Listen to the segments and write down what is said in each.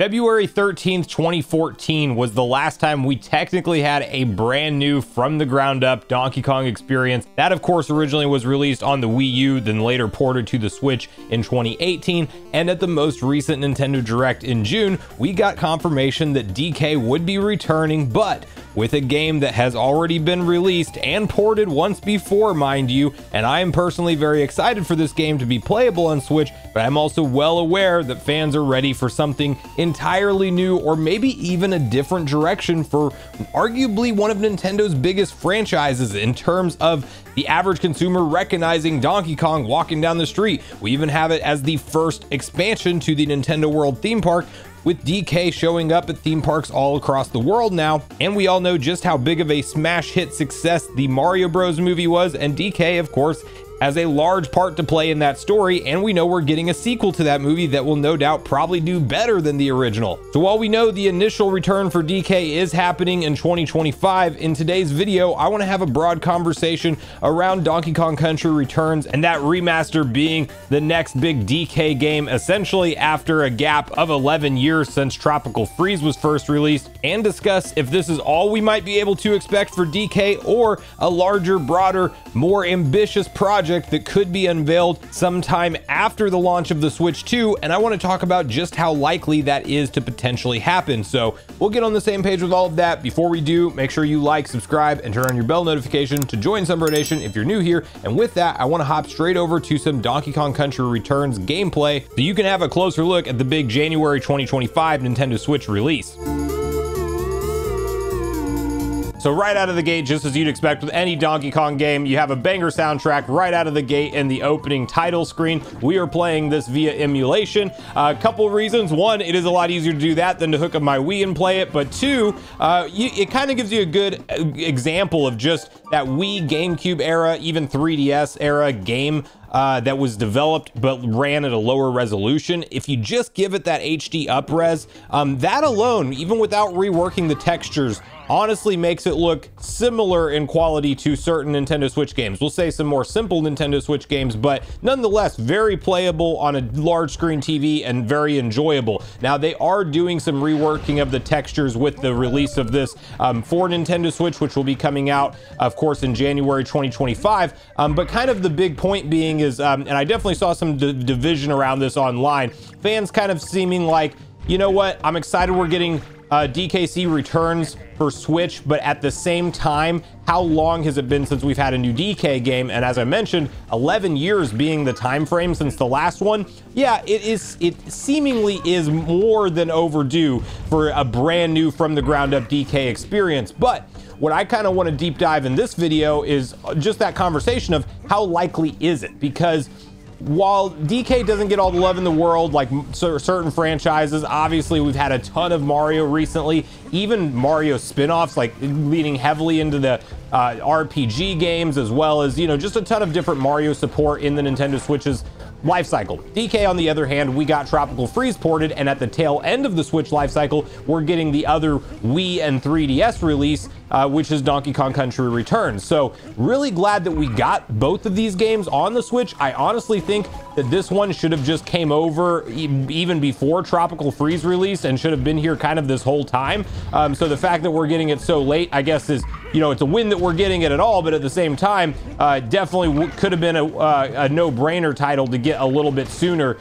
February 13th, 2014 was the last time we technically had a brand new from the ground up Donkey Kong experience. That of course originally was released on the Wii U, then later ported to the Switch in 2018, and at the most recent Nintendo Direct in June, we got confirmation that DK would be returning, but with a game that has already been released and ported once before, mind you, and I am personally very excited for this game to be playable on Switch, but I'm also well aware that fans are ready for something entirely new, or maybe even a different direction for arguably one of Nintendo's biggest franchises in terms of the average consumer recognizing Donkey Kong walking down the street. We even have it as the first expansion to the Nintendo World theme park, with DK showing up at theme parks all across the world now. And we all know just how big of a smash hit success the Mario Bros movie was, and DK of course has a large part to play in that story, and we know we're getting a sequel to that movie that will no doubt probably do better than the original. So while we know the initial return for DK is happening in 2025, in today's video I want to have a broad conversation around Donkey Kong Country Returns, and that remaster being the next big DK game, essentially after a gap of 11 years since Tropical Freeze was first released, and discuss if this is all we might be able to expect for DK, or a larger, broader, more ambitious project that could be unveiled sometime after the launch of the Switch 2, and I want to talk about just how likely that is to potentially happen. So we'll get on the same page with all of that. Before we do, make sure you like, subscribe, and turn on your bell notification to join Sunbro Nation if you're new here. And with that, I want to hop straight over to some Donkey Kong Country Returns gameplay so you can have a closer look at the big January 2025 Nintendo Switch release. So right out of the gate, just as you'd expect with any Donkey Kong game, you have a banger soundtrack right out of the gate in the opening title screen. We are playing this via emulation. A couple of reasons. One, it is a lot easier to do that than to hook up my Wii and play it. But two, it kind of gives you a good example of just that Wii, GameCube era, even 3DS era game that was developed but ran at a lower resolution. If you just give it that HD upres, that alone, even without reworking the textures, honestly makes it look similar in quality to certain Nintendo Switch games. We'll say some more simple Nintendo Switch games, but nonetheless very playable on a large screen TV and very enjoyable. Now they are doing some reworking of the textures with the release of this for Nintendo Switch, which will be coming out of course in January 2025, but kind of the big point being is, and I definitely saw some division around this online, fans kind of seeming like, you know what, I'm excited we're getting DKC Returns for Switch, but at the same time, how long has it been since we've had a new DK game? And as I mentioned, 11 years being the time frame since the last one, yeah, it seemingly is more than overdue for a brand new from the ground up DK experience. But what I kind of want to deep dive in this video is just that conversation of how likely is it? Because while DK doesn't get all the love in the world like certain franchises, obviously we've had a ton of Mario recently, even Mario spin-offs like leaning heavily into the RPG games, as well as, you know, just a ton of different Mario support in the Nintendo Switch's life cycle. DK, on the other hand, we got Tropical Freeze ported, and at the tail end of the Switch life cycle, we're getting the other Wii and 3DS release, which is Donkey Kong Country Returns. So really glad that we got both of these games on the Switch. I honestly think that this one should have just came over even before Tropical Freeze release and should have been here kind of this whole time. So the fact that we're getting it so late, I guess, is, you know, it's a win that we're getting it at all, but at the same time, definitely could have been a no-brainer title to get a little bit sooner.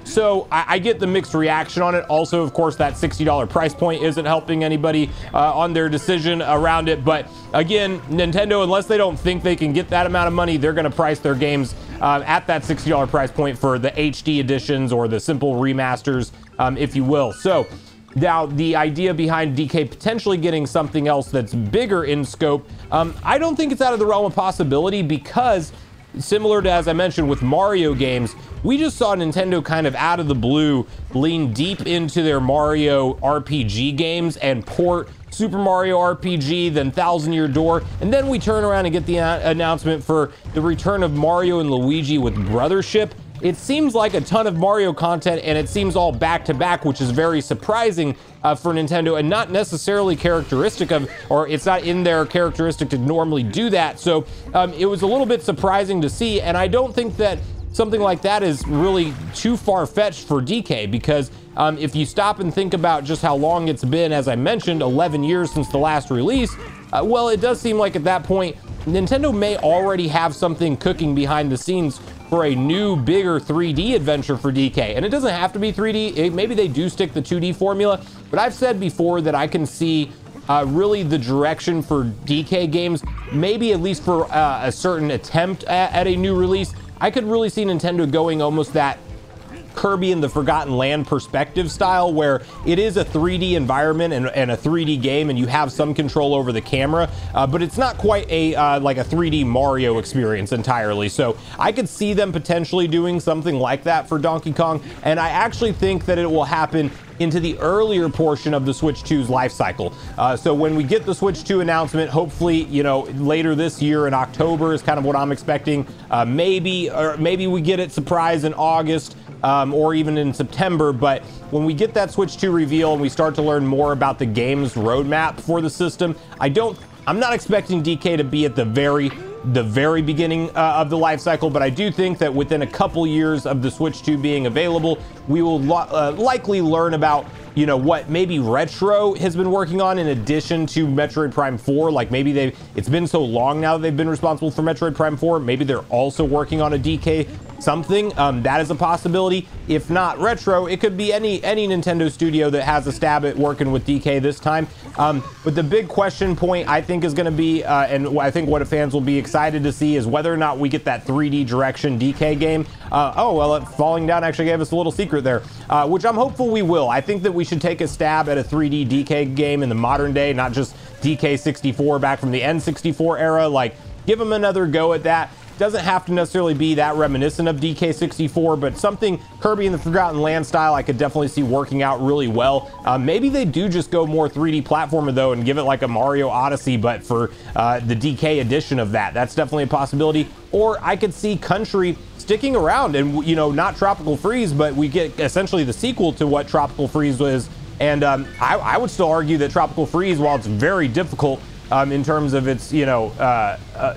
So I get the mixed reaction on it. Also, of course, that $60 price point isn't helping anybody on their decision around it. But again, Nintendo, unless they don't think they can get that amount of money, they're going to price their games at that $60 price point for the HD editions or the simple remasters, if you will. So now, the idea behind DK potentially getting something else that's bigger in scope, I don't think it's out of the realm of possibility, because similar to, as I mentioned, with Mario games, we just saw Nintendo kind of out of the blue lean deep into their Mario RPG games and port Super Mario RPG, then Thousand Year Door, and then we turn around and get the announcement for the return of Mario and Luigi with Brothership. It seems like a ton of Mario content, and it seems all back to back, which is very surprising for Nintendo, and not necessarily characteristic of, or it's not in their characteristic to normally do that. So it was a little bit surprising to see, and I don't think that something like that is really too far-fetched for DK, because if you stop and think about just how long it's been, as I mentioned, 11 years since the last release, well, it does seem like at that point, Nintendo may already have something cooking behind the scenes for a new, bigger 3D adventure for DK. And it doesn't have to be 3D. Maybe they do stick the 2D formula, but I've said before that I can see really the direction for DK games, maybe at least for a certain attempt at a new release. I could really see Nintendo going almost that Kirby and the Forgotten Land perspective style, where it is a 3D environment and a 3D game, and you have some control over the camera, but it's not quite a like a 3D Mario experience entirely. So I could see them potentially doing something like that for Donkey Kong, and I actually think that it will happen into the earlier portion of the Switch 2's life cycle. So when we get the Switch 2 announcement, hopefully, you know, later this year in October is kind of what I'm expecting. Maybe we get it surprise in August, or even in September. But when we get that Switch 2 reveal and we start to learn more about the game's roadmap for the system, I'm not expecting DK to be at the very beginning of the life cycle, but I do think that within a couple years of the Switch 2 being available, we will likely learn about, you know, what maybe Retro has been working on in addition to Metroid Prime 4. Like maybe it's been so long now that they've been responsible for Metroid Prime 4, maybe they're also working on a DK something. That is a possibility. If not Retro, it could be any Nintendo studio that has a stab at working with DK this time. But the big question point I think is going to be, and I think what fans will be excited to see, is whether or not we get that 3D direction DK game. Oh, well, Falling Down actually gave us a little secret there, which I'm hopeful we will. I think that we should take a stab at a 3D DK game in the modern day, not just DK 64 back from the N64 era. Like, give them another go at that. Doesn't have to necessarily be that reminiscent of DK64, but something Kirby and the Forgotten Land style I could definitely see working out really well. Maybe they do just go more 3D platformer though and give it like a Mario Odyssey, but for the DK edition of that. That's definitely a possibility. Or I could see Country sticking around and, you know, not Tropical Freeze, but we get essentially the sequel to what Tropical Freeze was. And I would still argue that Tropical Freeze, while it's very difficult, in terms of its, you know,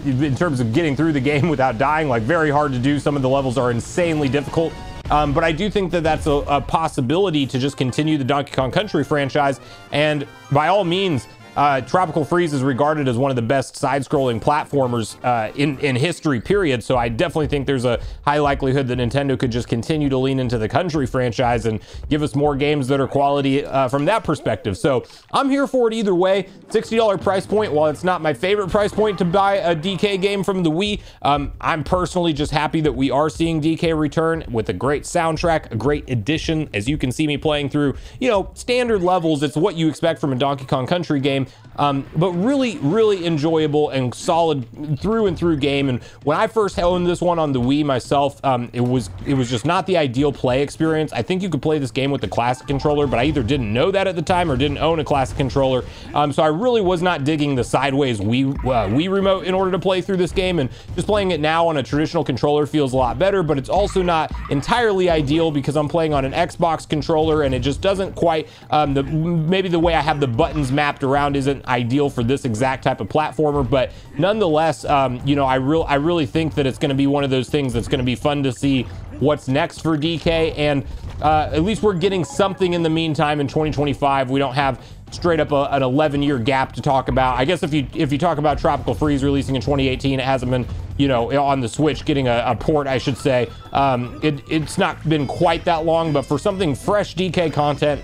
in terms of getting through the game without dying, like very hard to do. Some of the levels are insanely difficult. But I do think that that's a possibility to just continue the Donkey Kong Country franchise. And by all means, Tropical Freeze is regarded as one of the best side-scrolling platformers in history, period. So I definitely think there's a high likelihood that Nintendo could just continue to lean into the Country franchise and give us more games that are quality from that perspective. So I'm here for it either way. $60 price point. While it's not my favorite price point to buy a DK game from the Wii, I'm personally just happy that we are seeing DK return with a great soundtrack, a great addition. As you can see me playing through, you know, standard levels. It's what you expect from a Donkey Kong Country game. But really enjoyable and solid through and through game. And when I first owned this one on the Wii myself, it was just not the ideal play experience. I think you could play this game with the classic controller, but I either didn't know that at the time or didn't own a classic controller. So I really was not digging the sideways Wii remote in order to play through this game. And just playing it now on a traditional controller feels a lot better, but it's also not entirely ideal because I'm playing on an Xbox controller and it just doesn't quite, maybe the way I have the buttons mapped around isn't ideal for this exact type of platformer. But nonetheless, you know, I really think that it's going to be one of those things that's going to be fun to see what's next for DK. And at least we're getting something in the meantime in 2025. We don't have straight up an 11-year gap to talk about. I guess if you talk about Tropical Freeze releasing in 2018, it hasn't been, you know, on the Switch getting a port, I should say. It's not been quite that long, but for something fresh DK content,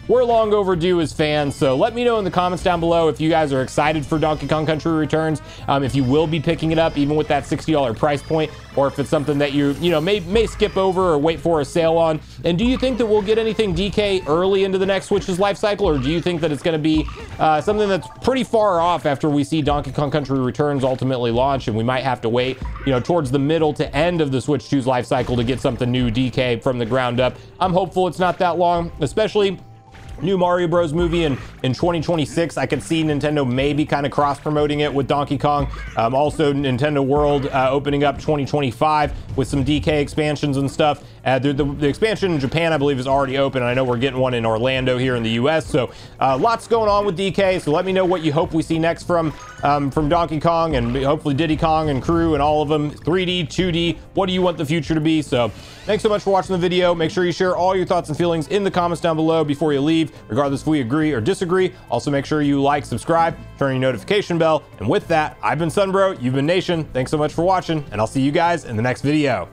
we're long overdue as fans. So let me know in the comments down below if you guys are excited for Donkey Kong Country Returns, if you will be picking it up even with that $60 price point, or if it's something that you know may skip over or wait for a sale on. And do you think that we'll get anything DK early into the next Switch's life cycle, or do you think that it's going to be something that's pretty far off after we see Donkey Kong Country Returns ultimately launch, and we might have to wait, you know, towards the middle to end of the Switch 2's life cycle to get something new DK from the ground up? I'm hopeful it's not that long, especially new Mario Bros. Movie in 2026. I could see Nintendo maybe kind of cross-promoting it with Donkey Kong. Also, Nintendo World opening up 2025, with some DK expansions and stuff. The expansion in Japan, I believe, is already open, and I know we're getting one in Orlando here in the US. So lots going on with DK. So let me know what you hope we see next from Donkey Kong, and hopefully Diddy Kong and crew and all of them. 3D, 2D, what do you want the future to be? So thanks so much for watching the video. Make sure you share all your thoughts and feelings in the comments down below before you leave, regardless if we agree or disagree. Also, make sure you like, subscribe, turn your notification bell. And with that, I've been Sunbro, you've been Nation. Thanks so much for watching, and I'll see you guys in the next video.